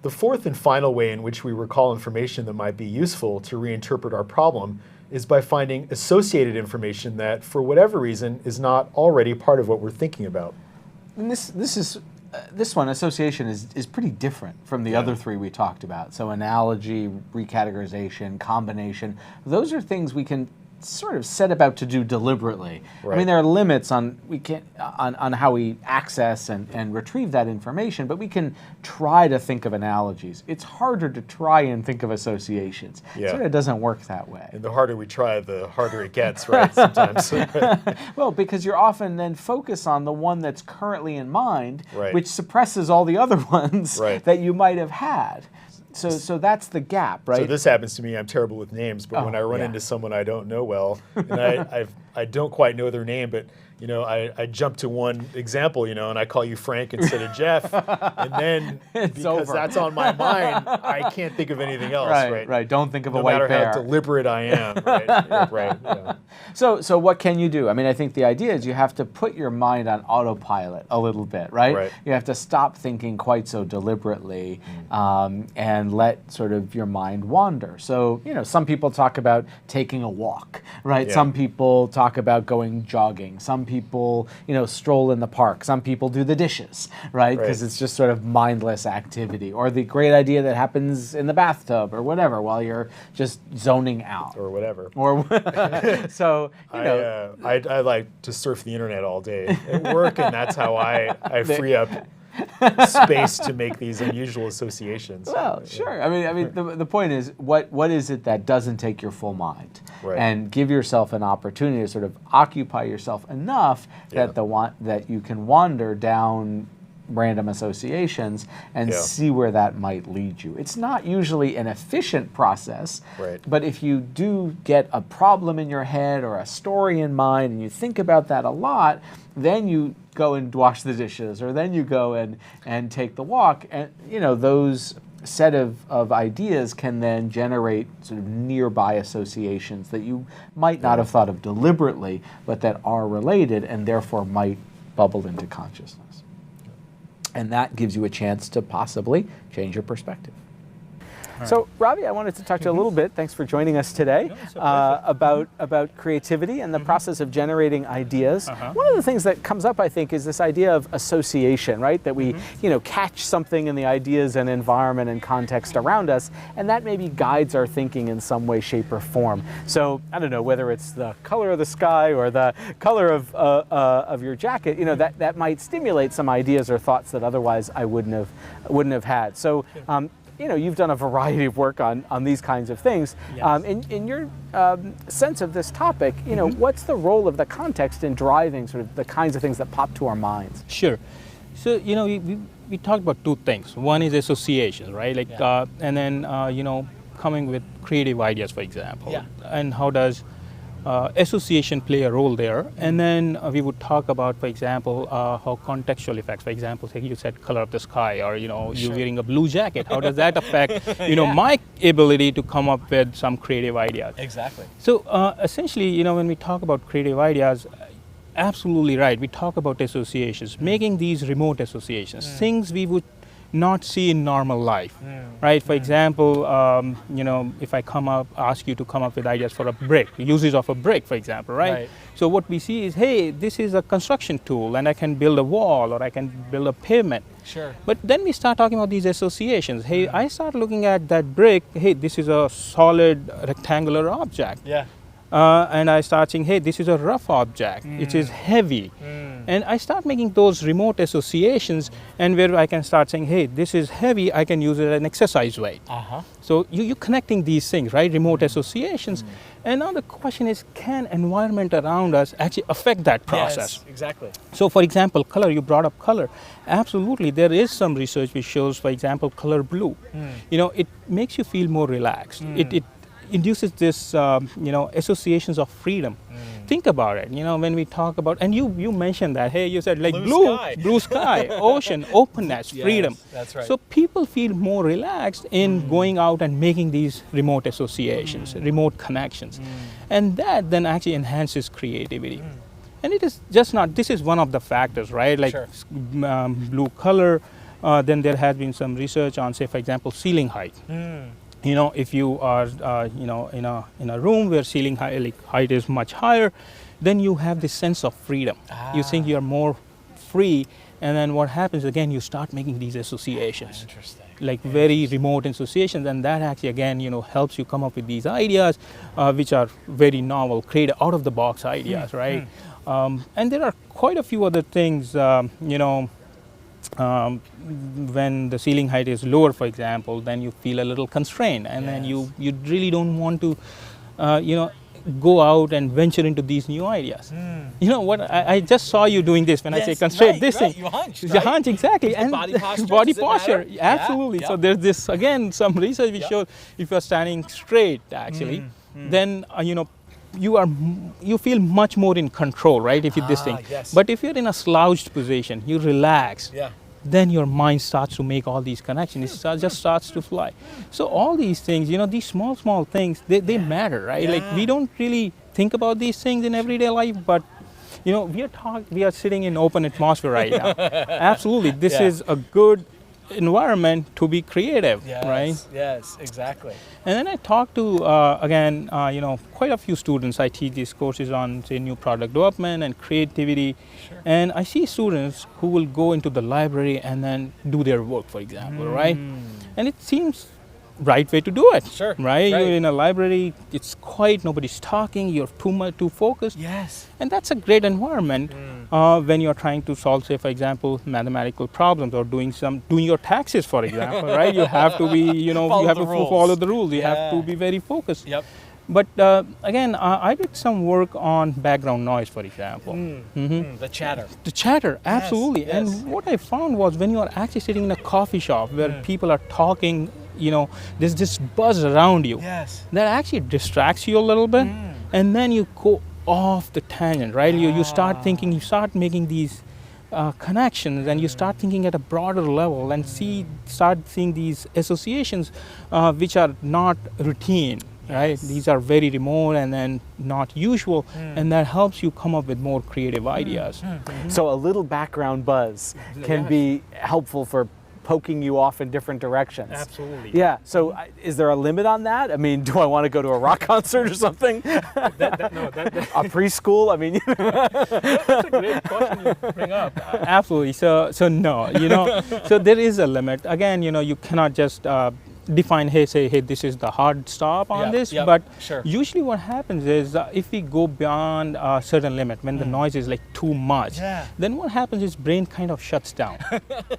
The fourth and final way in which we recall information that might be useful to reinterpret our problem is by finding associated information that, for whatever reason, is not already part of what we're thinking about. And this one, association, is pretty different from the other three we talked about. So analogy, recategorization, combination, those are things we can sort of set about to do deliberately. Right. I mean, there are limits on how we access and retrieve that information, but we can try to think of analogies. It's harder to try and think of associations. Yeah. It sort of doesn't work that way. And the harder we try, the harder it gets, right, sometimes. Well, because you're often then focused on the one that's currently in mind, Right. which suppresses all the other ones Right. that you might have had. So that's the gap, right? So this happens to me. I'm terrible with names, but when I run into someone I don't know well, and I don't quite know their name, but I jump to one example, and I call you Frank instead of Jeff, and then because over. that's on my mind, I can't think of anything else, right? Right. Don't think of No a white matter bear. how deliberate I am, right? Yeah, right. Yeah. So what can you do? I mean, I think the idea is you have to put your mind on autopilot a little bit, right? Right. You have to stop thinking quite so deliberately and let sort of your mind wander. So, some people talk about taking a walk, right? Yeah. Some people talk about going jogging. Some people, stroll in the park. Some people do the dishes, right? Because it's just sort of mindless activity. Or the great idea that happens in the bathtub or whatever while you're just zoning out. Or whatever. Or so, I like to surf the internet all day at work, and that's how I free up space to make these unusual associations. Well, sure. I mean, the point is, what is it that doesn't take your full mind, Right. and give yourself an opportunity to sort of occupy yourself enough that that you can wander down random associations and see where that might lead you. It's not usually an efficient process, Right. but if you do get a problem in your head or a story in mind and you think about that a lot, then you go and wash the dishes, or then you go and take the walk, and those set of ideas can then generate sort of nearby associations that you might not have thought of deliberately, but that are related and therefore might bubble into consciousness. And that gives you a chance to possibly change your perspective. So, Ravi, I wanted to talk to you a little bit, thanks for joining us today, about creativity and the process of generating ideas. One of the things that comes up, I think, is this idea of association, right? That we, catch something in the ideas and environment and context around us, and that maybe guides our thinking in some way, shape, or form. So, I don't know, whether it's the color of the sky or the color of your jacket, that might stimulate some ideas or thoughts that otherwise I wouldn't have had. So, you've done a variety of work on these kinds of things. Yes. In your sense of this topic, what's the role of the context in driving sort of the kinds of things that pop to our minds? Sure. So, we talked about two things. One is association, right? And then, coming with creative ideas, for example. Yeah. And how does association play a role there? And then we would talk about, for example, how contextual effects, for example, say you said color of the sky, or, you're wearing a blue jacket. How does that affect, my ability to come up with some creative ideas? Exactly. So essentially, when we talk about creative ideas, absolutely right. We talk about associations, making these remote associations, things we would not see in normal life, right? For example, if I ask you to come up with ideas for a brick, uses of a brick, for example, right? So what we see is, hey, this is a construction tool, and I can build a wall, or I can build a pavement. Sure. But then we start talking about these associations. Hey, I start looking at that brick. Hey, this is a solid rectangular object. Yeah. And I start saying, hey, this is a rough object. It is heavy. And I start making those remote associations, and where I can start saying, hey, this is heavy, I can use it as an exercise weight. So you're connecting these things, right? Remote associations. And now the question is, can environment around us actually affect that process? Yes, exactly. So for example, color, you brought up color. Absolutely, there is some research which shows, for example, color blue. It makes you feel more relaxed. It induces this, associations of freedom. Think about it, when we talk about, and you mentioned that, hey, you said like blue sky, ocean, openness, freedom. That's right. So people feel more relaxed in going out and making these remote associations, remote connections. And that then actually enhances creativity. And it is just not, this is one of the factors, right? Like blue color, then there has been some research on, say, for example, ceiling height. You know, if you are, you know, in a room where ceiling height is much higher, then you have this sense of freedom. You think you're more free, and then what happens again? You start making these associations, like very remote associations, and that actually again, you know, helps you come up with these ideas, which are very novel, create out of the box ideas, right? And there are quite a few other things, you know. When the ceiling height is lower, for example, then you feel a little constrained, and then you really don't want to, you know, go out and venture into these new ideas. You know what? I just saw you doing this when I say constraint. This thing, you hunch, you hunch exactly, and body posture. body Does it posture, matter? absolutely. Yeah, So yeah. there's this again, some research which shows if you're standing straight, actually, then you know. You feel much more in control, right? If you this thing, yes. but if you're in a slouched position, you relax. Yeah. Then your mind starts to make all these connections. It just starts to fly. So all these things, you know, these small things, they matter, right? Like we don't really think about these things in everyday life, but you know, we are sitting in open atmosphere right now. Absolutely, this is a good environment to be creative, right? Yes, exactly. And then I talk to, again, you know, quite a few students. I teach these courses on, say, new product development and creativity. And I see students who will go into the library and then do their work, for example, right? And it seems right way to do it, Sure, right? right. You're in a library, it's quiet, nobody's talking, you're too focused. Yes. And that's a great environment when you're trying to solve, say, for example, mathematical problems or doing your taxes, for example, right? You have to be, you know, Follow you have the to rules. follow the rules. You have Yeah. to be very focused. Yep. But again, I did some work on background noise, for example. The chatter. The chatter, absolutely. yes. And what I found was when you are actually sitting in a coffee shop where people are talking, you know, there's this buzz around you. Yes. That actually distracts you a little bit, and then you go off the tangent, right? You start thinking, you start making these connections, and you start thinking at a broader level, and start seeing these associations which are not routine, right? These are very remote and then not usual, and that helps you come up with more creative ideas. So a little background buzz can be helpful for poking you off in different directions. Absolutely. Yeah. So is there a limit on that? I mean, do I want to go to a rock concert or something? A preschool? I mean, That's a great question you bring up. Absolutely. So no, you know, so there is a limit. Again, you know, you cannot just define, hey, this is the hard stop on this. But sure. usually what happens is if we go beyond a certain limit, when the noise is like too much, then what happens is brain kind of shuts down,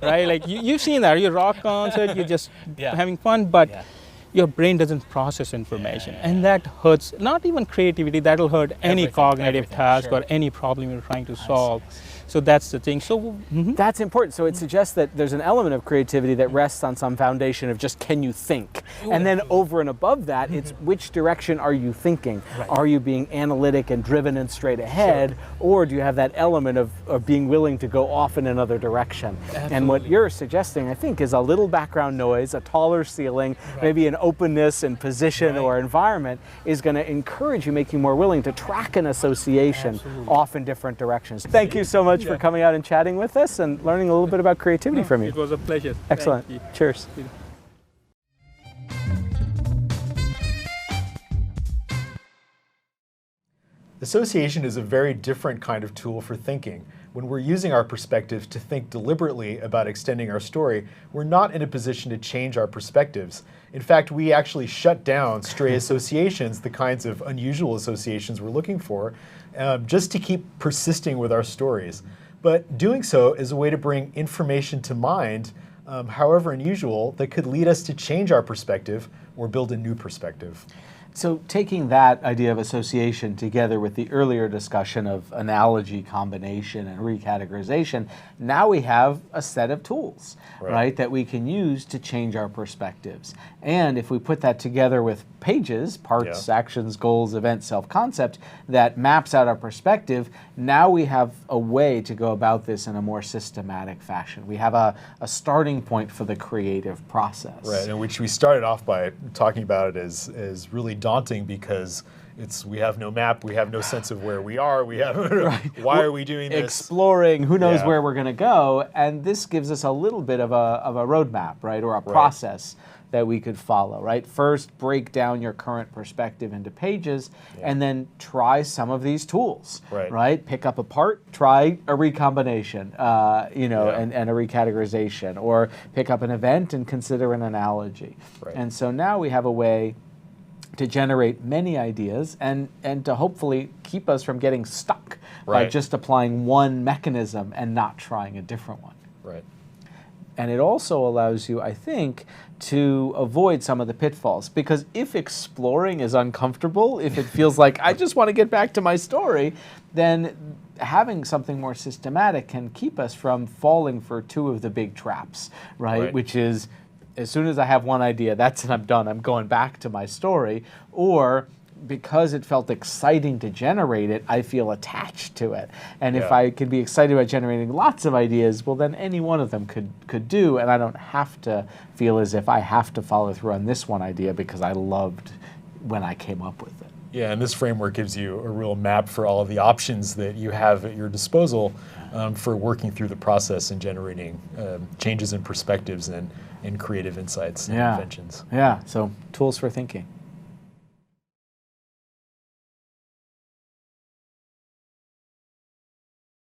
right? Like you've seen that, you're rock concert, you're just having fun, but your brain doesn't process information, and that hurts not even creativity, that'll hurt any cognitive task or any problem you're trying to solve. So that's the thing. So that's important. So it suggests that there's an element of creativity that rests on some foundation of just can you think? And then over and above that, it's which direction are you thinking? Are you being analytic and driven and straight ahead? Or do you have that element of being willing to go off in another direction? And what you're suggesting, I think, is a little background noise, a taller ceiling, maybe an openness in position or environment is going to encourage you, make you more willing to track an association off in different directions. Thank you so much for coming out and chatting with us and learning a little bit about creativity from you. it was a pleasure. Excellent. Thank you. Cheers. Association is a very different kind of tool for thinking. When we're using our perspectives to think deliberately about extending our story, we're not in a position to change our perspectives. In fact, we actually shut down stray associations, the kinds of unusual associations we're looking for, just to keep persisting with our stories. But doing so is a way to bring information to mind, however unusual, that could lead us to change our perspective or build a new perspective. So taking that idea of association together with the earlier discussion of analogy, combination, and recategorization, now we have a set of tools, right, that we can use to change our perspectives. And if we put that together with pages, parts, actions, goals, events, self-concept, that maps out our perspective, now we have a way to go about this in a more systematic fashion. We have a starting point for the creative process. Right, in which we started off by talking about it as really daunting because we have no map, we have no sense of where we are, we have why are we doing this? Exploring, who knows Yeah. where we're going to go, and this gives us a little bit of a roadmap, right, or a process that we could follow, right? First, break down your current perspective into pages, and then try some of these tools, right? Pick up a part, try a recombination, and a recategorization, or pick up an event and consider an analogy. Right. And so now we have a way to generate many ideas and to hopefully keep us from getting stuck by just applying one mechanism and not trying a different one. Right. And it also allows you, I think, to avoid some of the pitfalls. Because if exploring is uncomfortable, if it feels like I just want to get back to my story, then having something more systematic can keep us from falling for two of the big traps, right? Which is, as soon as I have one idea, that's it, I'm done, I'm going back to my story. Or because it felt exciting to generate it, I feel attached to it. And if I could be excited about generating lots of ideas, well, then any one of them could do, and I don't have to feel as if I have to follow through on this one idea because I loved when I came up with it. Yeah, and this framework gives you a real map for all of the options that you have at your disposal for working through the process and generating changes in perspectives and creative insights and inventions. Yeah, so tools for thinking.